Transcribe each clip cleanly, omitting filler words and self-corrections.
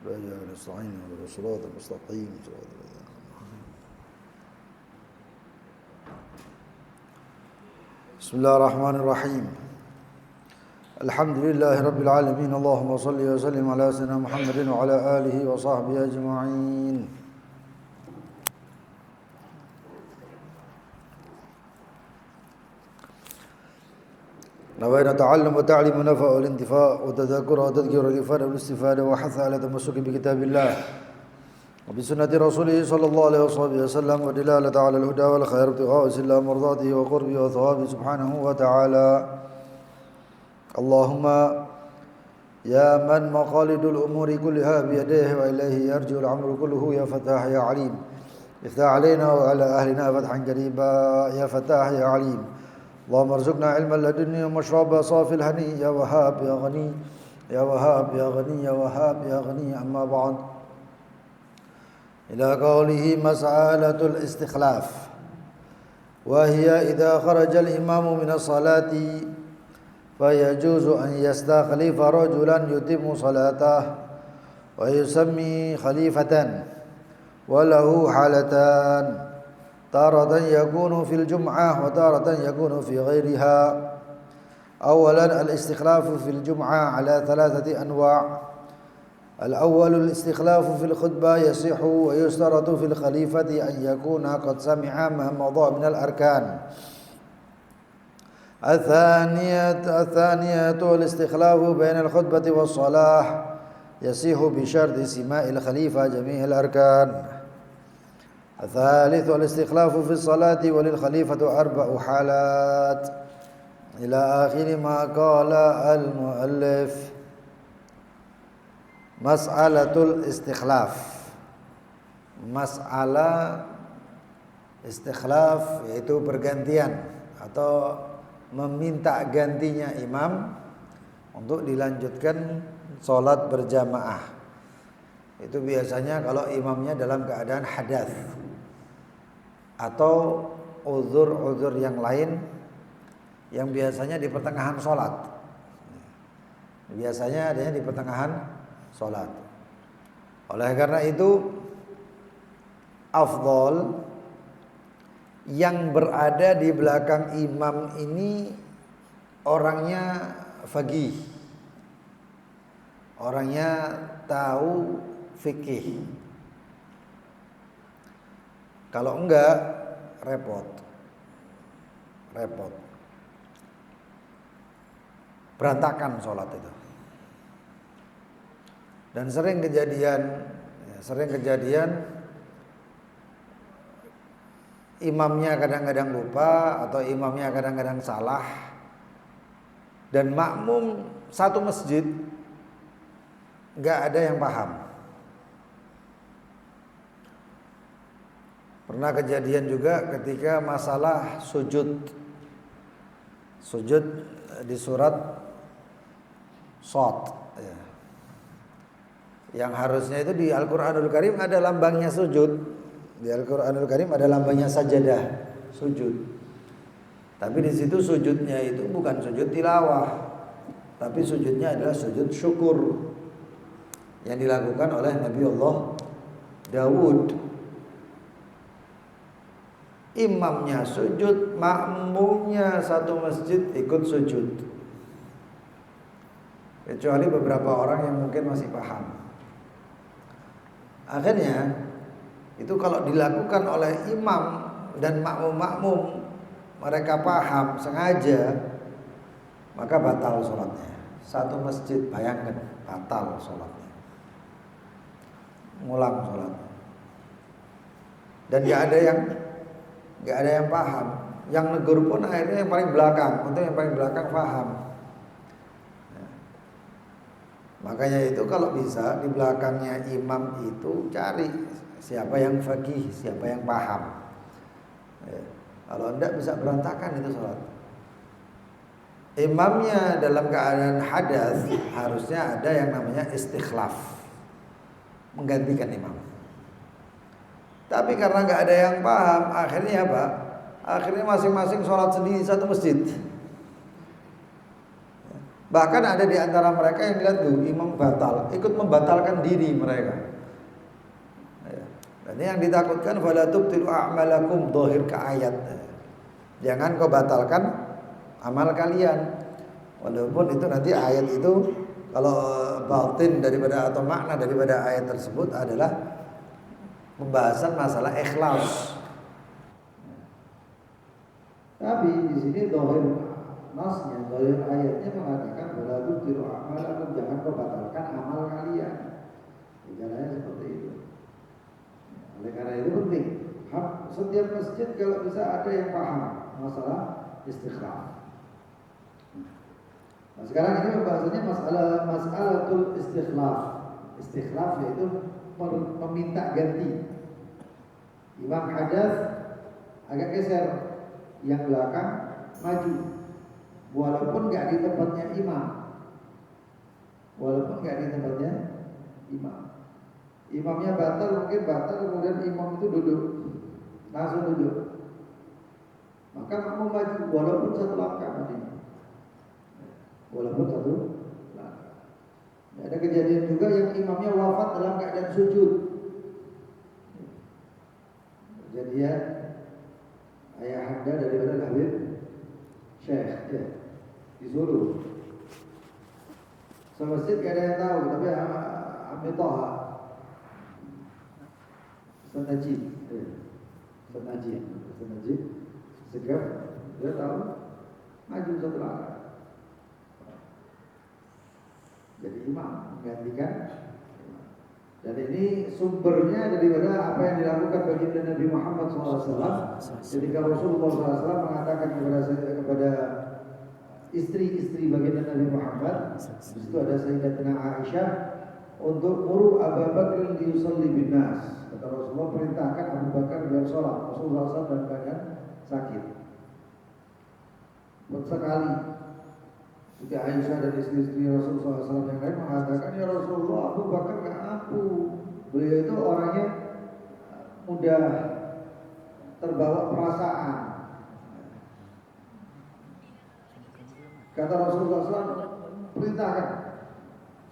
وإياك نستعين اهدنا الصراط المستقيم صراط الذين بسم الله الرحمن الرحيم الحمد لله رب العالمين اللهم صل وسلم على سيدنا محمد وعلى آله وصحبه أجمعين نوينا تعلم وتعليم ونفع والانتفاع وتذكر وتذكير الإفادة والاستفادة وحث على التمسك بكتاب الله وبسنة رسوله صلى الله عليه وسلم ودلالة على الهدى والخير ابتغاء سلا مرضاته وقربه وثوابه سبحانه وتعالى اللهم يا من مقاليد الأمور كلها بيديه وإليه يرجع الأمر كله يا فتاح يا عليم افتح علينا وعلى أهلنا فتحا قريبا يا فتاح يا عليم اللهم ارزقنا علما لدنيا ومشربا صافي الهني يا وهاب يا غني يا وهاب يا غني يا وهاب يا غني أما بعد إلى قوله مسألة الاستخلاف وهي إذا خرج الإمام من الصلاة فيجوز أن يستخلف رجلا يتم صلاته ويسمي خليفة وله حالتان تارة يكون في الجمعة وتارة يكون في غيرها أولا الاستخلاف في الجمعة على ثلاثة أنواع الأول الاستخلاف في الخطبة يصح ويشترط في الخليفة أن يكون قد سمع ما مضى من الأركان الثانية الاستخلاف بين الخطبة والصلاة يصح بشرط سماع الخليفة جميع الأركان الثالث الاستخلاف في الصلاة وللخليفة 4 حالات إلى آخر ما قال المؤلف مسألة الاستخلاف masalah istikhlaf yaitu pergantian atau meminta gantinya imam untuk dilanjutkan sholat berjamaah. Itu biasanya kalau imamnya dalam keadaan hadas atau uzur-uzur yang lain yang biasanya di pertengahan sholat. Biasanya adanya di pertengahan sholat. Oleh karena itu afdol yang berada di belakang imam ini orangnya faqih, orangnya tahu fikih. Kalau enggak repot, berantakan sholat itu. Dan sering kejadian imamnya kadang-kadang lupa atau imamnya kadang-kadang salah dan makmum satu masjid nggak ada yang paham. Pernah kejadian juga ketika masalah sujud di surat Shad ya. Yang harusnya itu di Al-Quranul Karim ada lambangnya sujud. Di Al-Quranul Karim ada lambangnya sajadah, sujud. Tapi di situ sujudnya itu bukan sujud tilawah, tapi sujudnya adalah sujud syukur yang dilakukan oleh Nabi Allah Dawud. Imamnya sujud, makmumnya satu masjid ikut sujud. Kecuali beberapa orang yang mungkin masih paham. Akhirnya itu kalau dilakukan oleh imam dan makmum mereka paham sengaja, maka batal sholatnya. Satu masjid, bayangkan, batal sholatnya, ngulang sholatnya. Dan gak ada yang paham. Yang negur pun akhirnya yang paling belakang. Untuk yang paling belakang paham. Makanya itu kalau bisa di belakangnya imam itu cari siapa yang faqih, siapa yang paham. Kalau enggak bisa berantakan itu sholat. Imamnya dalam keadaan hadas harusnya ada yang namanya istikhlaf, menggantikan imam. Tapi karena nggak ada yang paham, akhirnya apa? Akhirnya masing-masing sholat sendiri satu masjid. Bahkan ada di antara mereka yang lihat tuh imam batal, ikut membatalkan diri mereka. Dan ini yang ditakutkan fala tubtilu a'malakum dhahir ke ayat. Jangan kau batalkan amal kalian. Walaupun itu nanti ayat itu kalau batin daripada atau makna daripada ayat tersebut adalah pembahasan masalah ikhlas. Tapi di sini dhahir nasnya, dhahir ayatnya mengatakan fala tubtilu a'malakum, jangan kau batalkan amal kalian. Caranya seperti itu. Oleh karena itu penting, setiap masjid kalau bisa ada yang paham masalah istikhlaf. Nah, sekarang ini pembahasannya mas'alatul istikhlaf. Istikhlaf yaitu meminta ganti. Imam hadas agak geser, yang belakang maju, walaupun nggak di tempatnya imam. Imamnya batal, mungkin batal, kemudian imam itu duduk, langsung duduk. Maka kamu maju walaupun satu langkah maju. Walaupun satu langkah. Ada kejadian juga yang imamnya wafat dalam keadaan sujud. Kejadian ayah anda daripada Habib Syekh di Solo. Semasjid gak ada yang tahu, tapi Amir Toha Senaji segera dia tahu, maju satu langkah jadi imam menggantikan. Dan ini sumbernya daripada apa yang dilakukan baginda Nabi Muhammad SAW ketika Rasulullah SAW mengatakan kepada istri-istri baginda Nabi Muhammad, itu ada Sayyidatina Aisyah, untuk muru Abu Bakar liyusalli bin nas. Kata Rasulullah, perintahkan Abu Bakar biar sholat. Rasulullah SAW dalam keadaan sakit. Sekali Siti Aisyah dan istri-istri Rasulullah SAW yang lain mengatakan, ya Rasulullah, Abu Bakar gak mampu. Beliau itu orangnya mudah terbawa perasaan. Kata Rasulullah SAW, perintahkan,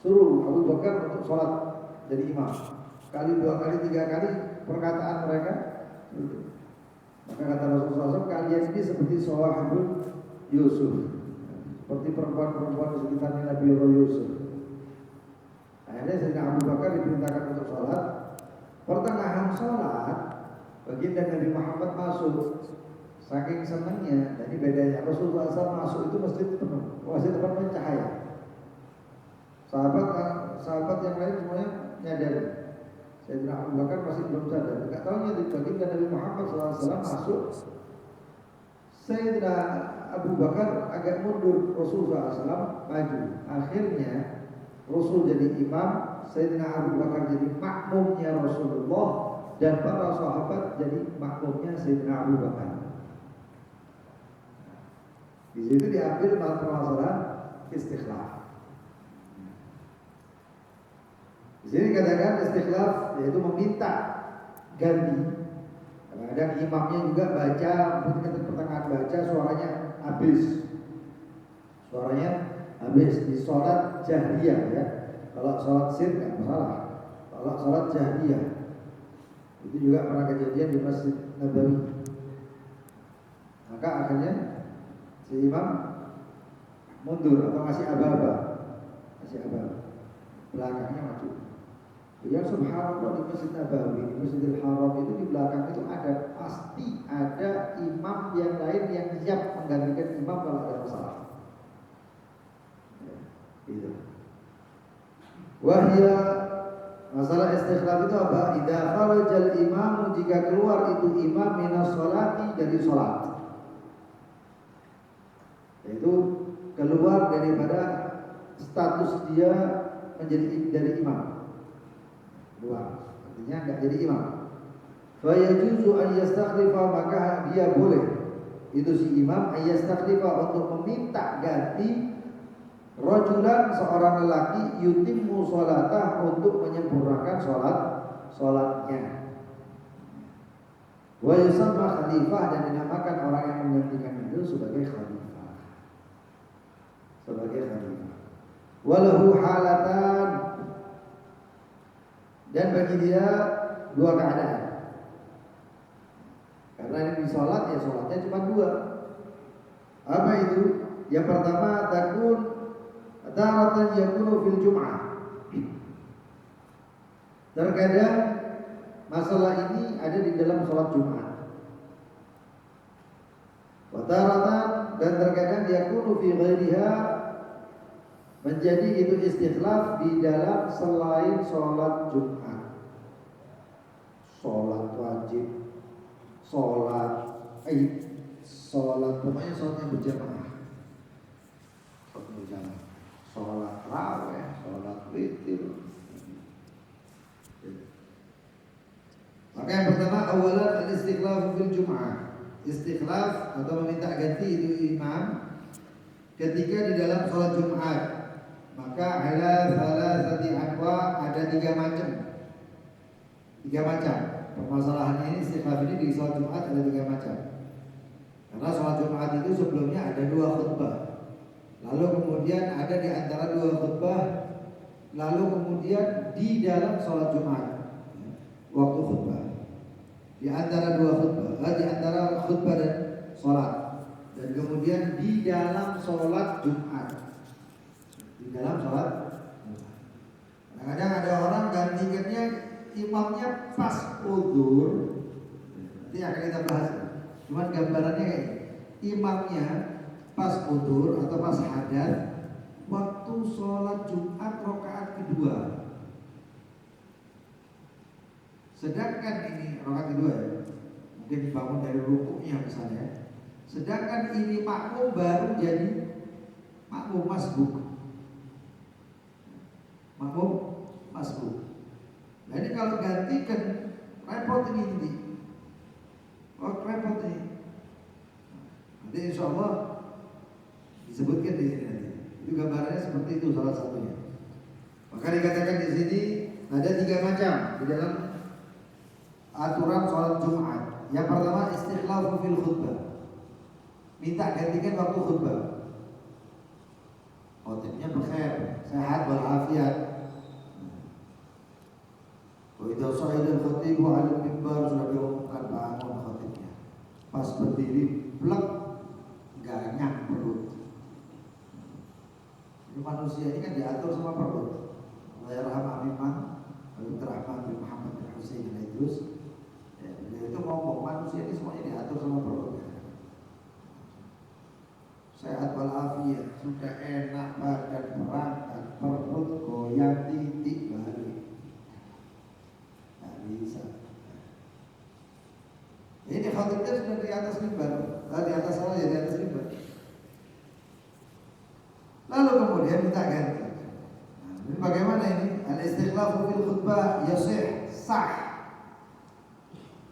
suruh Abu Bakar untuk sholat jadi imam. Sekali, dua kali, tiga kali perkataan mereka. Maka kata Rasulullah SAW, kalian ini seperti Sawahibul Yusuf, seperti perempuan-perempuan di sekitarnya Nabi Allah Yusuf. Akhirnya Sayyidina Abu Bakar diperintahkan untuk sholat. Pertengahan sholat, baginda Nabi Muhammad masuk. Saking senangnya, dan ini bedanya Rasulullah SAW masuk itu masjid penuh, masjid tempat mencahaya. Sahabat yang lain semuanya nyadar. Sayyidina Abu Bakar masih belum sadar. Enggak tahunya baginda Nabi Muhammad SAW masuk. Sayyidina Abu Bakar agak mundur, Rasulullah SAW maju. Akhirnya Rasul jadi imam, Sayyidina Abu Bakar jadi makmumnya Rasulullah, dan para sahabat jadi makmumnya Sayyidina Abu Bakar. Di situ diambil permasalahan istikhlaf. Di sini katakan istikhlaf yaitu meminta ganti. Kadang-kadang imamnya juga baca, mungkin pertengahan baca suaranya habis di sholat jahriyah ya. Kalau sholat sir nggak masalah. Kalau sholat jahriyah itu juga pernah kejadian di Masjid Nabawi. Maka akhirnya si imam mundur atau masih aba-aba, belakangnya maju. Ya subhanallah, di Masjid Nabawi, di Masjidil Haram itu di belakang itu pasti ada imam yang lain yang siap menggantikan imam kalau ada masalah. Itu. Wahya masalah istikhlaf itu apa? Idza kharajal imam, jika keluar itu imam minas sholati, dari sholat. Yaitu keluar daripada status dia menjadi dari imam. Keluar, artinya enggak jadi imam. Fa yajuzu an yastakhlifa, maka dia boleh itu si imam ayastakhlifa untuk meminta ganti rajulan, seorang lelaki, yutimmu sholatah, untuk menyempurnakan sholatnya. Wa yusamma khalifah, dan dinamakan orang yang menggantikan itu sebagai khalifah. walahu halatan, dan bagi dia dua keadaan. Karena ini di sholat, ya sholatnya cuma dua. Apa itu? Yang pertama, takun taratan yakunu fil jum'ah. Terkadang masalah ini ada di dalam sholat Jumat. Wataratan, dan terkadang yakunu fi ghairiha, menjadi itu istikhlaf di dalam selain sholat Jumat. Sholat wajib, sholat Id, sholat pokoknya sholat yang berjamaah. Sholat berjamaah, sholat raweh, sholat witir. Maka yang pertama, awalan al-istikhlaf fil Jum'ah. Istikhlaf atau meminta ganti itu imam ketika di dalam sholat Jumat. Maka ala salasati anwa, ada tiga macam. Permasalahannya ini istikhlaf ini di sholat Jumat ada tiga macam. Karena sholat Jumat itu sebelumnya ada dua khutbah. Lalu kemudian ada di antara dua khutbah. Lalu kemudian di dalam sholat Jumat waktu khutbah. Di antara dua khutbah, di antara khutbah dan sholat. Dan kemudian di dalam sholat Jumat. Di dalam sholat Jumat. Kadang-kadang ada orang gantikannya imamnya pas udzur. Nanti akan kita bahas. Cuman gambarannya kayak imamnya pas udzur atau pas hadas waktu sholat Jumat rakaat kedua. Sedangkan ini rakaat kedua ya, mungkin dibangun dari rukuknya misalnya. Sedangkan ini makmum baru jadi makmum masbuk. Nah ini kalau gantikan repot ini nanti. Oh repot ini. Nanti insya Allah disebutkan di sini nanti. Itu gambarannya seperti itu salah satunya. Maka dikatakan di sini ada tiga macam di dalam aturan sholat Jumat. Yang pertama istikhlafu fil khutbah, minta gantikan waktu khutbah. Khotibnya berkhair, sehat walafiat. Wa idza sa'ida al-khatibu 'ala al-mimbar, sudah diumumkan bangun khotibnya. Pas berdiri blek ganyang perut. Ini manusia ini kan diatur sama perut. Allah yarham Imam Abdurrahman bin Muhammad bin Husain al-Idrus. Itu ngomong manusia ini semuanya diatur sama perut. Sehat walafiat, sudah enak badan berangkat, perut goyang titik balik. Nggak bisa. Ini khatibnya sudah di atas mimbar, di atas sana ya di atas mimbar. Lalu kemudian minta ganti. Nah, ini bagaimana ini? Al-istikhlafu fil khutbah yasih, sah.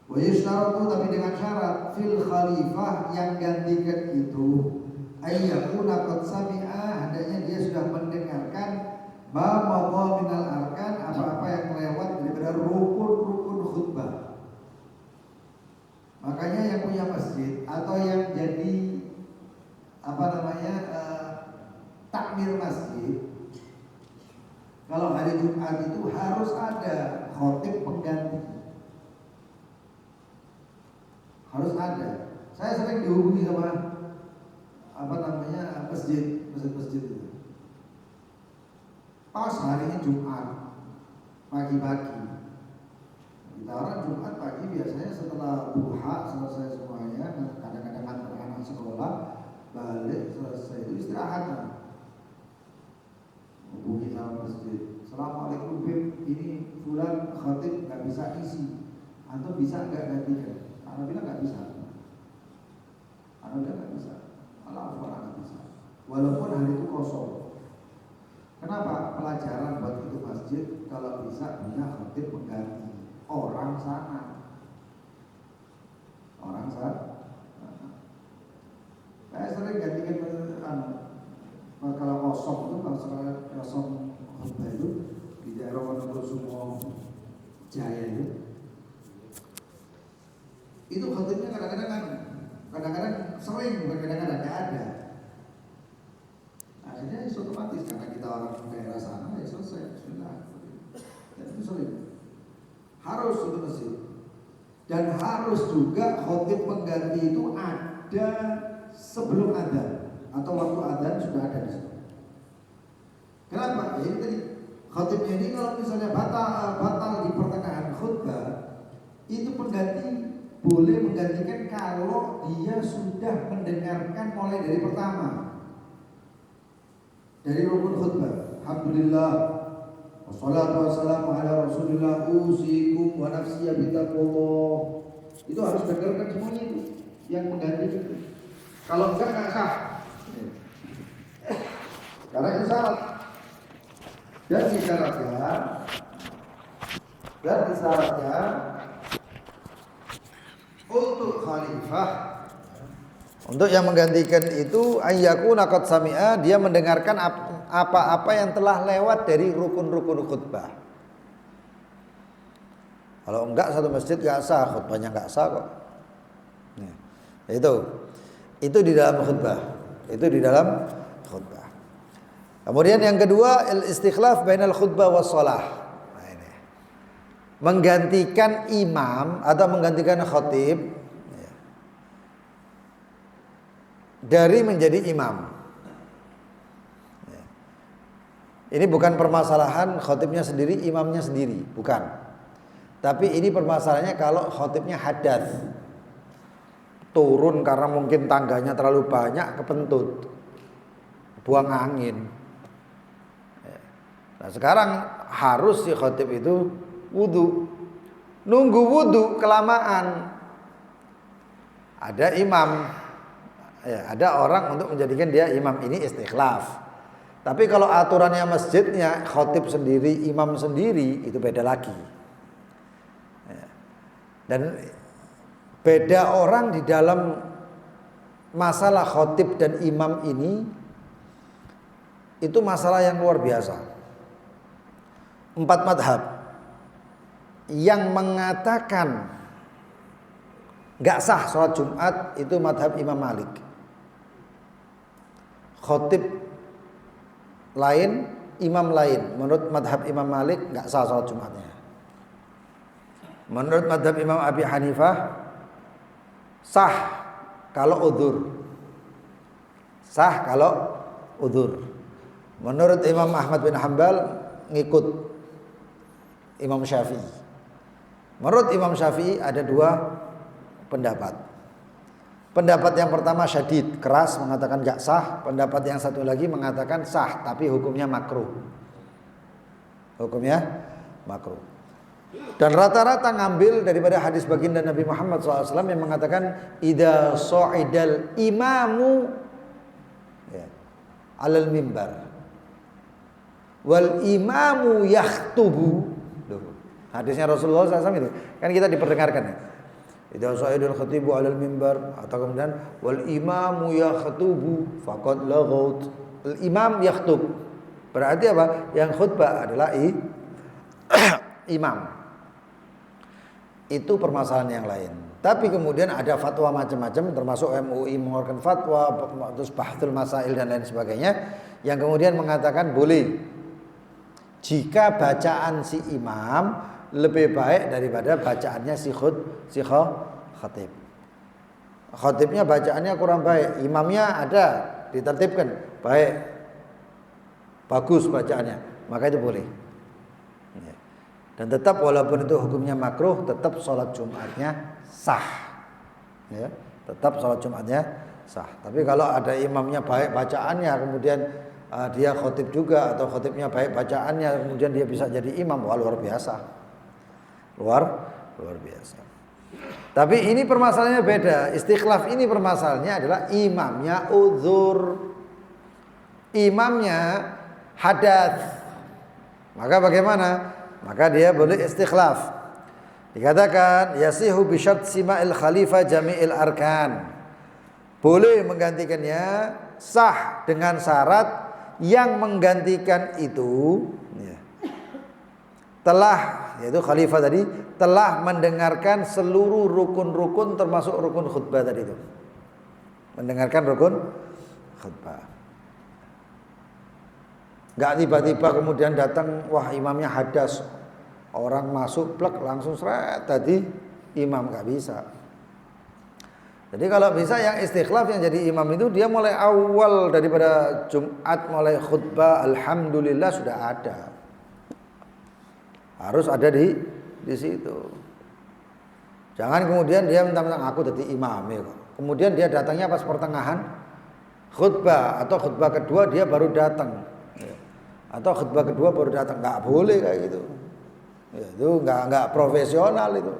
Wa yusyaratu, tapi dengan syarat fil khalifah yang gantikan itu ayyakuna qad sami'a, hendaknya dia sudah mendengarkan ma madha minal arkan, apa-apa yang melewat daripada rukun-rukun khutbah. Makanya yang punya masjid atau yang jadi takmir masjid, kalau hari Jumat itu harus ada khotib pengganti. Harus ada. Saya sering dihubungi sama masjid itu. Pas harinya Jumat pagi-pagi. Kita orang Jumat pagi biasanya setelah duha selesai semuanya, kadang-kadang antar anak sekolah balik selesai itu istirahat. Hubungi sama masjid. Assalamualaikum Bib, ini fulan khatib nggak bisa isi. Antum bisa nggak gantikan? Anak bilang nggak bisa. Allah nggak bisa. Walaupun hari itu kosong. Kenapa? Pelajaran buat itu masjid kalau bisa punya khatib pengganti orang sana. Saya sering gantikan kalau kosong itu, kalau sekarang kosong khutbah itu di daerah Wonosobo Jaya itu khotibnya kadang-kadang sering, bukan kadang-kadang nggak ada. Akhirnya otomatis karena kita orang untuk masjid. Dan harus juga khotib pengganti itu ada sebelum adzan atau waktu adzan sudah ada di situ. Kenapa? Ya ini tadi khotibnya ini kalau misalnya batal di pertengahan khutbah, itu pengganti boleh menggantikan kalau dia sudah mendengarkan mulai dari pertama, dari rukun khutbah. Alhamdulillah wassalatu wassalamu ala rasulillah usikum wa nafsiya bitaqullah. Itu harus dengarkan semuanya itu yang mengganti itu. Kalau enggak sah. Karena itu syarat. Dan isyaratnya untuk khalifah, untuk yang menggantikan itu ayyakuna qad sami'a, dia mendengarkan apa-apa yang telah lewat dari rukun-rukun khutbah. Kalau enggak satu masjid enggak sah, khutbahnya enggak sah kok. Nah, itu di dalam khutbah. Itu di dalam khutbah. Kemudian yang kedua, al-istikhlaf bainal khutbah was shalah. Nah, ini. Menggantikan imam atau menggantikan khatib ya, dari menjadi imam. Ya. Ini bukan permasalahan khatibnya sendiri, imamnya sendiri, bukan. Tapi ini permasalahannya kalau khatibnya hadas. Turun karena mungkin tangganya terlalu banyak, kepentut. Buang angin. Nah sekarang harus si khatib itu wudu. Nunggu wudu kelamaan. Ada imam, ya, ada orang untuk menjadikan dia imam, ini istikhlaf. Tapi kalau aturannya masjidnya khatib sendiri, imam sendiri, itu beda lagi. Ya. Dan beda orang di dalam masalah khatib dan imam ini, itu masalah yang luar biasa. 4 madhab yang mengatakan gak sah sholat Jumat itu madhab Imam Malik. Khatib lain, imam lain. Menurut madhab Imam Malik gak sah sholat Jumatnya. Menurut madhab Imam Abi Hanifah sah kalau udzur. Sah kalau udzur. Menurut Imam Ahmad bin Hanbal ngikut Imam Syafi'i. Menurut Imam Syafi'i ada 2 pendapat. Pendapat yang pertama syadid, keras, mengatakan gak sah. Pendapat yang satu lagi mengatakan sah, tapi hukumnya makruh. Hukumnya makruh. Dan rata-rata ngambil daripada hadis baginda Nabi Muhammad SAW yang mengatakan idza sa'idal imamu ya, alal mimbar wal imamu yakhtubu. Hadisnya Rasulullah SAW itu kan kita diperdengarkan ya. Idza sa'idal khatibu 'alal mimbar, atau kemudian wal imamu yakhtubu faqad laghaut. Al imam yakhtub. Berarti apa? Yang khutbah adalah imam. Itu permasalahan yang lain. Tapi kemudian ada fatwa macam-macam, termasuk MUI mengeluarkan fatwa, terus Bahthul Masail dan lain sebagainya, yang kemudian mengatakan boleh jika bacaan si imam lebih baik daripada bacaannya si khatib. Khatibnya bacaannya kurang baik, imamnya ada ditertibkan baik, bagus bacaannya, maka itu boleh. Dan tetap walaupun itu hukumnya makruh, tetap sholat Jumatnya sah. Ya, tetap sholat Jumatnya sah. Tapi kalau ada imamnya baik bacaannya, kemudian dia khotib juga, atau khotibnya baik bacaannya, kemudian dia bisa jadi imam, wah luar biasa. Luar biasa. Tapi ini permasalahannya beda. Istikhlaf ini permasalahannya adalah imamnya uzur, imamnya hadas. Maka bagaimana? Maka dia boleh istikhlaf. Dikatakan yasihu bi syart sima'il khalifah jami'il arkan. Boleh menggantikannya, sah dengan syarat yang menggantikan itu ya, telah, yaitu khalifah tadi, telah mendengarkan seluruh rukun-rukun termasuk rukun khutbah tadi itu. Mendengarkan rukun khutbah. Enggak tiba-tiba kemudian datang, wah imamnya hadas, Orang masuk plek langsung seret tadi imam, nggak bisa. Jadi kalau bisa yang istikhlaf yang jadi imam itu dia mulai awal daripada Jumat, mulai khutbah alhamdulillah sudah ada. Harus ada di situ. Jangan kemudian dia mentang-mentang aku jadi imam ya. Kemudian dia datangnya pas pertengahan khutbah atau khutbah kedua dia baru datang. Atau khutbah kedua baru datang, nggak boleh kayak gitu. Ya, itu nggak profesional itu.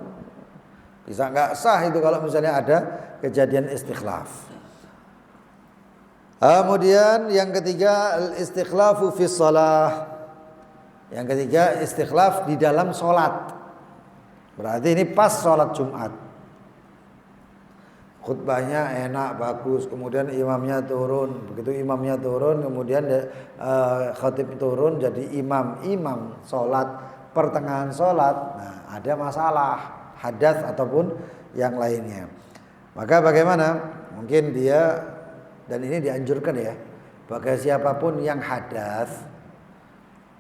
Bisa nggak sah itu kalau misalnya ada kejadian istikhlaf. Kemudian yang ketiga al-istikhlafu fi shalah. Yang ketiga istikhlaf di dalam sholat. Berarti ini pas sholat Jumat. Khutbahnya enak, bagus. Kemudian imamnya turun. Begitu imamnya turun, kemudian khatib turun jadi imam. Imam sholat, pertengahan sholat. Nah, ada masalah hadas ataupun yang lainnya. Maka bagaimana? Mungkin dia, dan ini dianjurkan ya, bagi siapapun yang hadas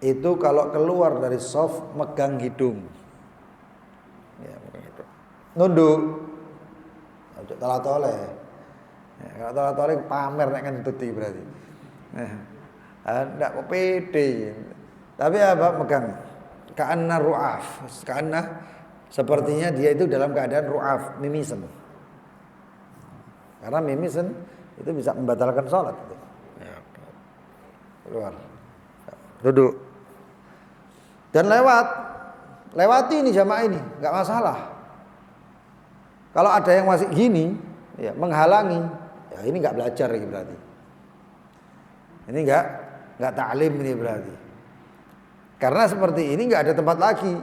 itu kalau keluar dari shaf megang hidung. Ya, begitu. Nunduk. Ojo tala-tole. Ya, kalau tala-tole pamer nek ngentuti berarti. Ndak kok pede. Tapi apa megang? Ka'anna ru'af. Ka'anna sepertinya dia itu dalam keadaan ru'af, mimisen. Karena mimisen itu bisa membatalkan sholat. Ya. Keluar. Duduk. Dan lewati ini jamaah ini, nggak masalah. Kalau ada yang masih gini, ya, menghalangi, ya ini nggak belajar ini berarti. Ini nggak ta'lim ini berarti. Karena seperti ini nggak ada tempat lagi.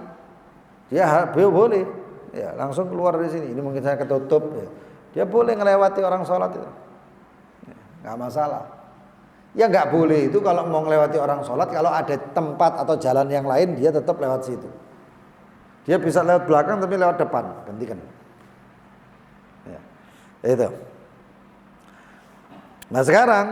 Dia boleh, ya langsung keluar dari sini. Ini mungkin saya ketutup. Ya. Dia boleh ngelewati orang sholat itu, ya, nggak masalah. Ya nggak boleh itu kalau mau ngelewati orang sholat, kalau ada tempat atau jalan yang lain dia tetap lewat situ. Dia bisa lewat belakang tapi lewat depan, gantikan. Ya, itu. Nah sekarang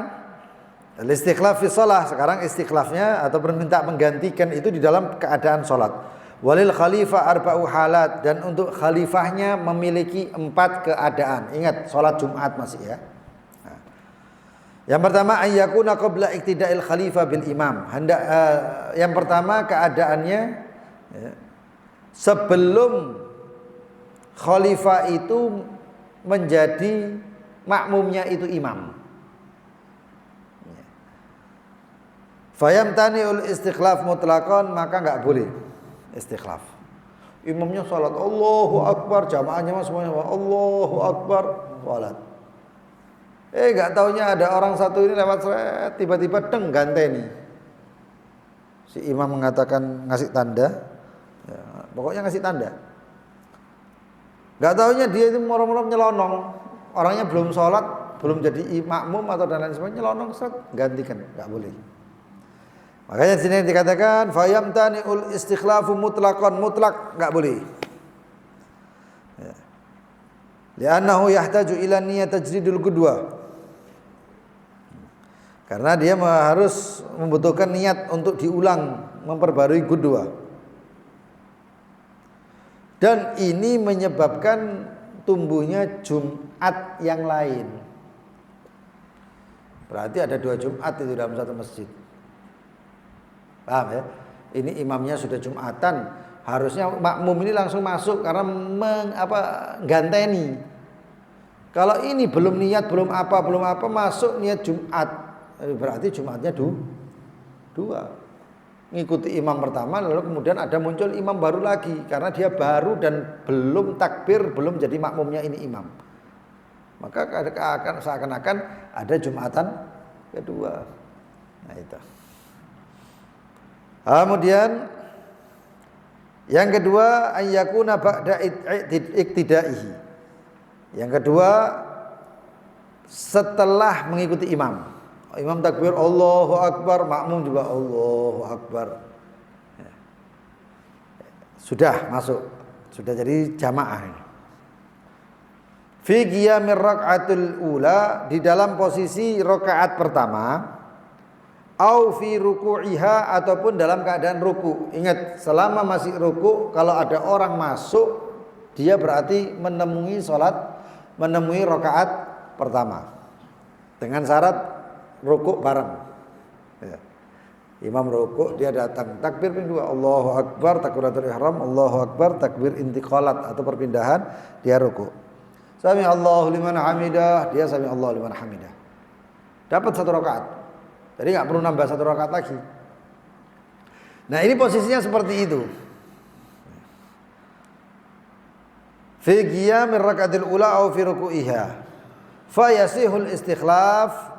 istikhlaf fi shalah, sekarang istikhlafnya atau minta menggantikan itu di dalam keadaan sholat. Walil khalifah arba'u halat, dan untuk khalifahnya memiliki 4 keadaan. Ingat sholat Jumat masih ya. Yang pertama ayyakuna qabla iktida'il khalifah bil imam. Yang pertama keadaannya ya, sebelum khalifah itu menjadi makmumnya itu imam. Fayamtani'ul istikhlaf mutlaqan, maka enggak boleh istikhlaf. Imamnya salat Allahu Akbar, jamaahnya semuanya Allahu Akbar, salat. Enggak taunya ada orang satu ini lewat tiba-tiba deng ganteni. Si imam mengatakan ngasih tanda, ya, pokoknya ngasih tanda. Enggak taunya dia itu moro-moro nyelonong. Orangnya belum sholat, belum jadi makmum atau dan lain sebagainya, nyelonong set gantikan, enggak boleh. Makanya di sini dikatakan fayamtani'ul istikhlafu mutlaqan, mutlak enggak boleh. Ya. Li'annahu yahtaju ila niyyat tajdidul qudwah. Karena dia harus membutuhkan niat untuk diulang, memperbarui qudwah. Dan ini menyebabkan tumbuhnya Jumat yang lain. Berarti ada 2 Jumat itu dalam satu masjid. Paham ya? Ini imamnya sudah Jumatan, harusnya makmum ini langsung masuk karena ganteni. Kalau ini belum niat, belum apa masuk niat Jumat, berarti Jumatnya 2. Ngikuti imam pertama, lalu kemudian ada muncul imam baru lagi karena dia baru dan belum takbir, belum jadi makmumnya ini imam. Maka akan seakan-akan ada Jumatan kedua. Nah itu. Kemudian yang kedua ayyakuna ba'da iktidaihi. Yang kedua setelah mengikuti imam. Imam takbir Allahu Akbar, makmum juga Allahu Akbar. Sudah masuk, sudah jadi jamaah. Fi qiyamir rak'atul ula, di dalam posisi rakaat pertama, au fi ruku'iha, ataupun dalam keadaan ruku. Ingat, selama masih ruku, kalau ada orang masuk, dia berarti menemui rakaat pertama. Dengan syarat ruku bareng. Ya. Imam ruku, dia datang takbir kedua, Allahu Akbar, takbiratul ihram, Allahu Akbar, takbir intiqalat atau perpindahan, dia ruku. Sami Allahu liman hamidah, dia sami Allahu liman hamidah. Dapat 1 rakaat. Jadi enggak perlu nambah 1 rakaat lagi. Nah, ini posisinya seperti itu. Fi qiyamir rakaatil ula au fi ruku'iha. Fa yasihul istikhlaf.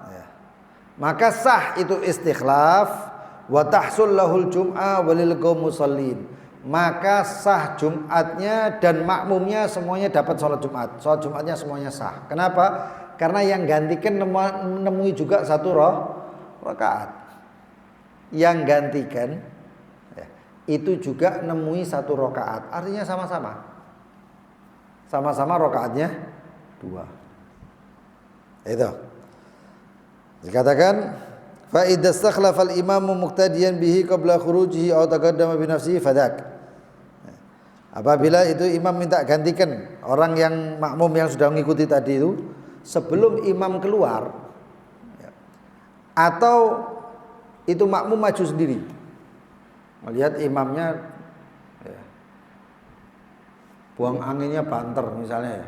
Maka sah itu istikhlaf. Wa tahsul lahul jum'ah walil qaum musallin. Maka sah Jumatnya dan makmumnya semuanya dapat sholat Jumat. Sholat Jumatnya semuanya sah. Kenapa? Karena yang gantikan menemui juga 1 rakaat. Yang gantikan itu juga nemui 1 rakaat. Artinya sama-sama. Sama-sama rakaatnya 2. Itu. Dikatakan fa idza istakhlafa al-imamu muqtadiyan bihi qabla khurujihi aw taqaddama bi nafsihi fadak. Apabila itu imam minta gantikan orang yang makmum yang sudah mengikuti tadi itu sebelum imam keluar, atau itu makmum maju sendiri melihat imamnya buang anginnya banter misalnya,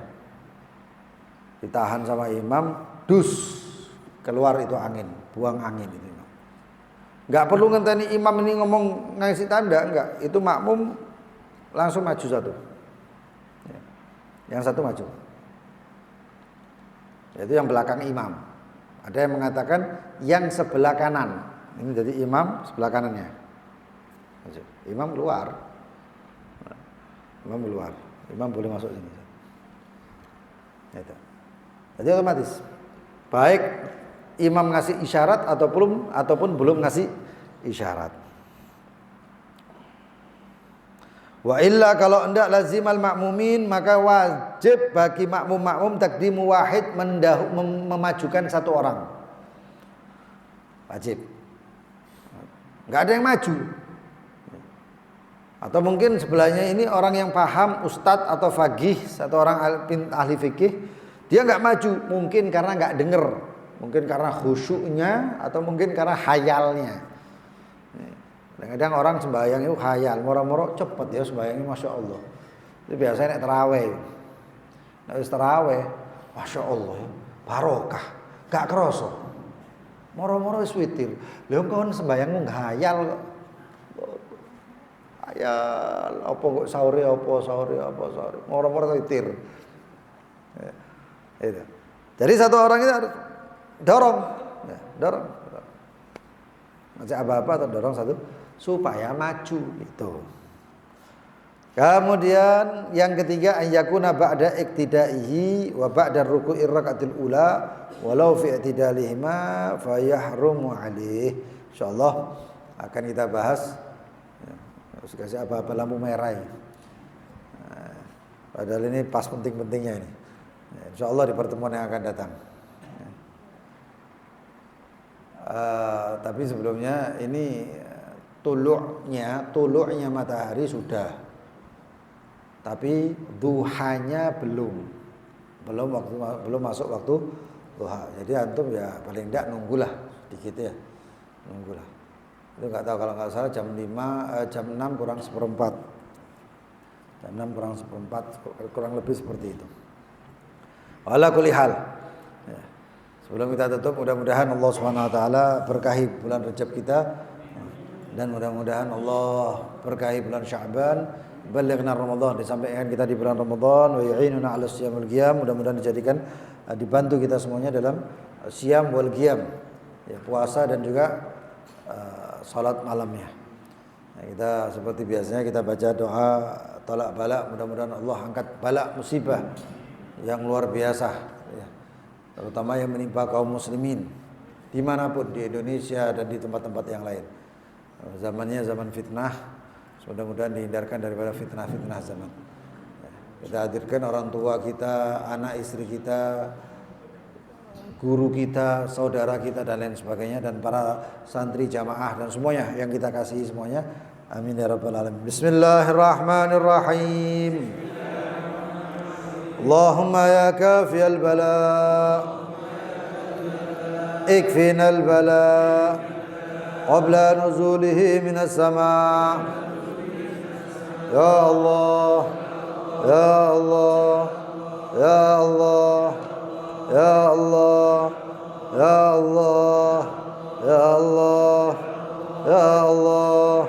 ditahan sama imam, dus keluar itu angin, buang angin itu. Enggak perlu ngenteni imam ini ngomong ngasih tanda, enggak. Itu makmum langsung maju 1. Yang 1 maju. Itu yang belakang imam. Ada yang mengatakan yang sebelah kanan. Ini jadi imam sebelah kanannya. Imam keluar. Imam keluar. Imam boleh masuk sini. Itu. Jadi otomatis baik imam ngasih isyarat ataupun belum ngasih isyarat. Wa illa, kalau hendak lazimal makmumin, maka wajib bagi makmum takdimu wahid, memajukan 1 orang. Wajib. Enggak ada yang maju. Atau mungkin sebelahnya ini orang yang paham, ustadz atau faqih, atau orang ahli fikih, dia enggak maju, mungkin karena enggak dengar, mungkin karena khusyuknya, atau mungkin karena khayalnya. Kadang-kadang orang sembahyang itu khayal, moro-moro cepet ya sembahyangnya, masya Allah. Itu biasanya nek terawih. Nek wis terawih, masya Allah, barokah, gak kerasa. Moro-moro wis witir. Lha kon sembahyangmu khayal kok. Khayal apa kok sahur. Moro-moro witir. Itu. Jadi 1 orang itu harus dorong. Ngajak apa-apa atau dorong 1 supaya maju itu. Kemudian yang ketiga, ayyakuna ba'da iktidaihi wa ba'da ruku'i rakaatil ula walau fi i'tidalihima fayahrumu alaih. Insyaallah akan kita bahas. Harus kasih apa-apa lampu merah ini. Padahal ini pas penting-pentingnya ini. Insyaallah di pertemuan yang akan datang. Tapi sebelumnya ini tulu'nya matahari sudah, tapi duhanya belum masuk waktu duha. Jadi antum ya paling enggak nunggulah dikit ya, nunggulah. Itu nggak tahu, kalau nggak salah jam 6 kurang seperempat, kurang lebih seperti itu. Ala kulli hal. Sebelum kita tutup, mudah-mudahan Allah Subhanahu wa taala berkahi bulan Rajab kita, dan mudah-mudahan Allah berkahi bulan Sya'ban, balighna Ramadan, disampaikan kita di bulan Ramadan, wa yu'inuna 'ala siyamil qiyam, mudah-mudahan dijadikan dibantu kita semuanya dalam siyam wal qiyam, ya, puasa dan juga salat malamnya. Nah, kita seperti biasanya kita baca doa tolak bala, mudah-mudahan Allah angkat bala musibah yang luar biasa, terutama yang menimpa kaum muslimin dimanapun di Indonesia dan di tempat-tempat yang lain. Zamannya zaman fitnah, mudah-mudahan dihindarkan daripada fitnah-fitnah zaman. Kita hadirkan orang tua kita, anak istri kita, guru kita, saudara kita dan lain sebagainya, dan para santri jamaah dan semuanya yang kita kasihi semuanya. Amin ya rabbal alamin. Bismillahirrahmanirrahim. Allahumma ya kafiyal bala ikfina al bala qabla nuzulihi minas sama'. Ya Allah, ya Allah, ya Allah, ya Allah, ya Allah, ya Allah, ya Allah.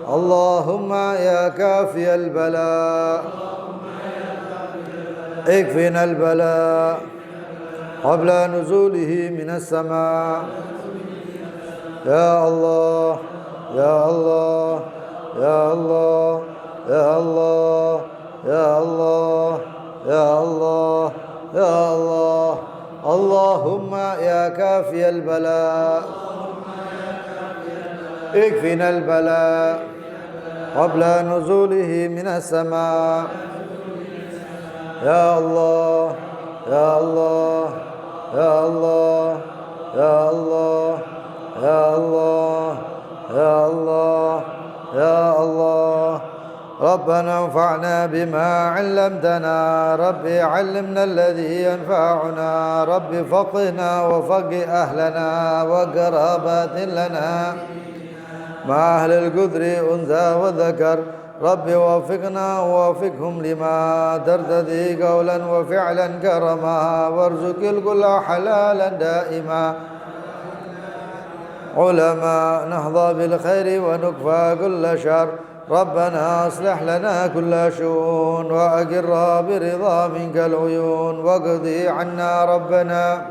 Allahumma ya kafiyal bala ikfina al bala qabla nuzulihi minas sama'. Ya Allah, ya Allah, ya Allah, ya Allah, ya Allah, ya Allah, ya Allah. Allahumma ya kafiyal bala ikfina al bala qabla nuzulihi minas sama'. Ya Allah, ya Allah, ya Allah, ya Allah, ya Allah, ya Allah, ya Allah. ربنا انفعنا بما علمتنا ربي علمنا الذي ينفعنا ربي فقهنا وفقه أهلنا وقرابات لنا مع أهل القدر أنثى وذكر ربي وفقنا ووفقهم لما ترتدي قولا وفعلا كرما وارزق الكل حلالا دائما علماء نحظى بالخير ونكفى كل شر ربنا اصلح لنا كل شؤون وأقر برضا منك العيون واقضي عنا ربنا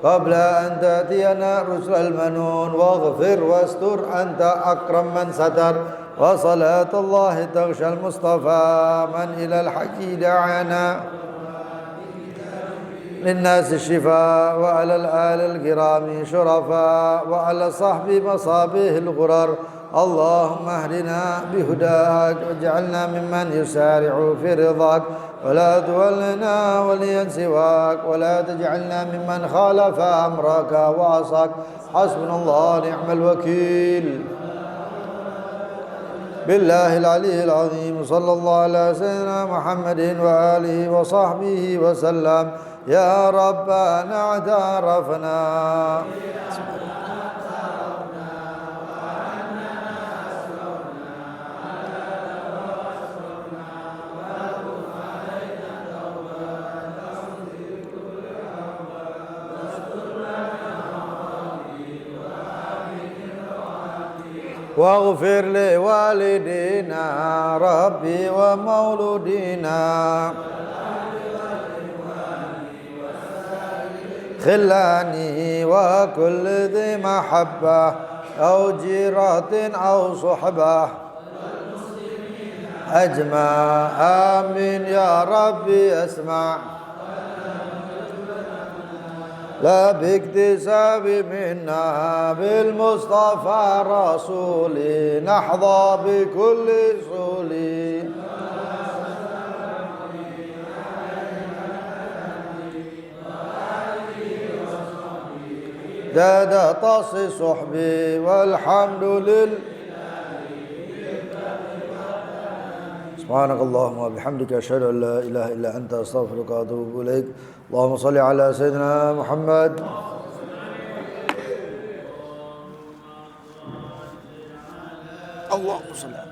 قبل أن تأتينا رسل المنون واغفر واستر أنت أكرم من ستر وصلاة الله تغشى المصطفى من إلى الحق دعانا للناس الشفاء وعلى الآل الكرام شرفاء وعلى صحب مصابيه الغرر اللهم اهدنا بهداك واجعلنا ممن يسارع في رضاك ولا تولنا وليا سواك ولا تجعلنا ممن خالف أمرك وعصاك حسبنا الله نعم الوكيل بالله العلي العظيم صلى الله على سيدنا محمد وآله وصحبه وسلم يا ربنا اعترفنا واغفر لوالدينا ربي ومولودينا خلاني وكل ذي محبة أو جيرة أو صحبة أجمع آمين يا ربي اسمع لا باكتساب منا بالمصطفى رسولي نحظى بكل سولي داد طاس صحبي والحمد لله سبحانك اللهم وبحمدك أشهد أن لا إله إلا أنت أستغفرك وأتوب إليك اللهم صل على سيدنا محمد اللهم صل